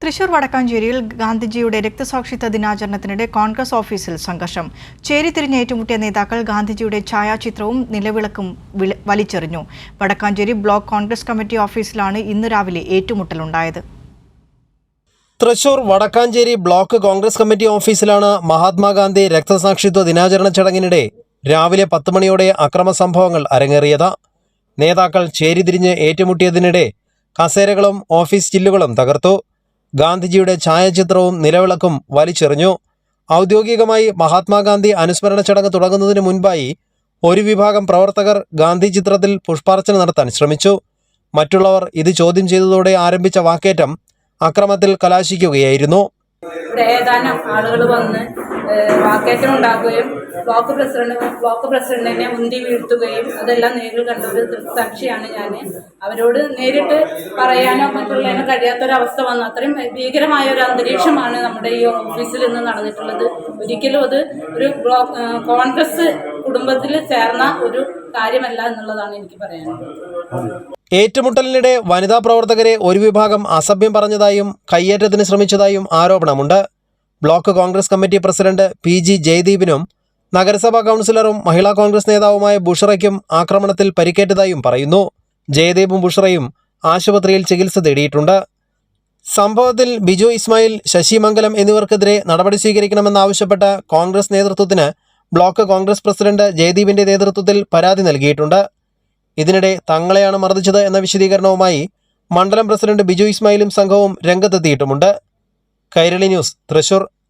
തൃശൂർ വടക്കാഞ്ചേരിയിൽ ഗാന്ധിജിയുടെ രക്തസാക്ഷിത്വ ദിനാചരണത്തിനിടെ കോൺഗ്രസ് ഓഫീസിൽ സംഘർഷം. ചേരിതിരിഞ്ഞ് ഏറ്റുമുട്ടിയ നേതാക്കൾ ഗാന്ധിജിയുടെ ഛായാചിത്രവും നിലവിളക്കും വലിച്ചെറിഞ്ഞു. വടക്കാഞ്ചേരി ബ്ലോക്ക് കോൺഗ്രസ് കമ്മിറ്റി ഓഫീസിലാണ് ഇന്ന് രാവിലെ ഏറ്റുമുട്ടലുണ്ടായത്. തൃശൂർ വടക്കാഞ്ചേരി ബ്ലോക്ക് കോൺഗ്രസ് കമ്മിറ്റി ഓഫീസിലാണ് മഹാത്മാഗാന്ധി രക്തസാക്ഷിത്വ ദിനാചരണ ചടങ്ങിനിടെ രാവിലെ 10 മണിയോടെ അക്രമ സംഭവങ്ങൾ അരങ്ങേറിയത്. നേതാക്കൾ ചേരിതിരിഞ്ഞ് ഏറ്റുമുട്ടിയതിനിടെ കസേരകളും ഓഫീസ് ചില്ലുകളും തകർത്തു. ഗാന്ധിജിയുടെ ഛായാചിത്രവും നിലവിളക്കും വലിച്ചെറിഞ്ഞു. ഔദ്യോഗികമായി മഹാത്മാഗാന്ധി അനുസ്മരണ ചടങ്ങ് തുടങ്ങുന്നതിന് മുൻപായി ഒരു വിഭാഗം പ്രവർത്തകർ ഗാന്ധി ചിത്രത്തിൽ പുഷ്പാർച്ചന നടത്താൻ ശ്രമിച്ചു. മറ്റുള്ളവർ ഇത് ചോദ്യം ചെയ്തതോടെ ആരംഭിച്ച വാക്കേറ്റം അക്രമത്തിൽ കലാശിക്കുകയായിരുന്നു. ഏതാനും ആളുകൾ വന്ന് വാക്കേറ്റം ഉണ്ടാക്കുകയും ബ്ലോക്ക് പ്രസിഡന്റിനെ മുന്തി വീഴ്ത്തുകയും അതെല്ലാം നേരിൽ കണ്ട ഒരു ദൃക്സാക്ഷിയാണ് ഞാൻ. അവരോട് നേരിട്ട് പറയാനോ മറ്റുള്ളതിനോ കഴിയാത്തൊരവസ്ഥ വന്നു. അത്രയും ഭീകരമായ ഒരു അന്തരീക്ഷമാണ് നമ്മുടെ ഈ ഓഫീസിൽ ഇന്ന് നടന്നിട്ടുള്ളത്. ഒരിക്കലും അത് ഒരു കോൺഗ്രസ് കുടുംബത്തിൽ ചേർന്ന ഒരു കാര്യമല്ല എന്നുള്ളതാണ് എനിക്ക് പറയാനുള്ളത്. ഏറ്റുമുട്ടലിനിടെ വനിതാ പ്രവർത്തകരെ ഒരു വിഭാഗം അസഭ്യം പറഞ്ഞതായും കയ്യേറ്റത്തിന് ശ്രമിച്ചതായും ആരോപണമുണ്ട്. Block Congress committee president PG ജയദീപിനും നഗരസഭാ കൗൺസിലറും മഹിളാ കോൺഗ്രസ് നേതാവുമായ ബുഷറയ്ക്കും ആക്രമണത്തിൽ പരിക്കേറ്റതായും പറയുന്നു. ജയദീപും ബുഷറയും ആശുപത്രിയിൽ ചികിത്സ തേടിയിട്ടുണ്ട്. സംഭവത്തിൽ ബിജു ഇസ്മായിൽ, ശശി മംഗലം എന്നിവർക്കെതിരെ നടപടി സ്വീകരിക്കണമെന്നാവശ്യപ്പെട്ട കോൺഗ്രസ് നേതൃത്വത്തിന് ബ്ലോക്ക് കോൺഗ്രസ് പ്രസിഡന്റ് ജയദീപിന്റെ നേതൃത്വത്തിൽ പരാതി നൽകിയിട്ടുണ്ട്. ഇതിനിടെ തങ്ങളെയാണ് മർദ്ദിച്ചത് എന്ന വിശദീകരണവുമായി മണ്ഡലം പ്രസിഡന്റ് ബിജു ഇസ്മായിലും സംഘവും രംഗത്തെത്തിയിട്ടുമുണ്ട്. കൈരളി ന്യൂസ്, തൃശൂർ.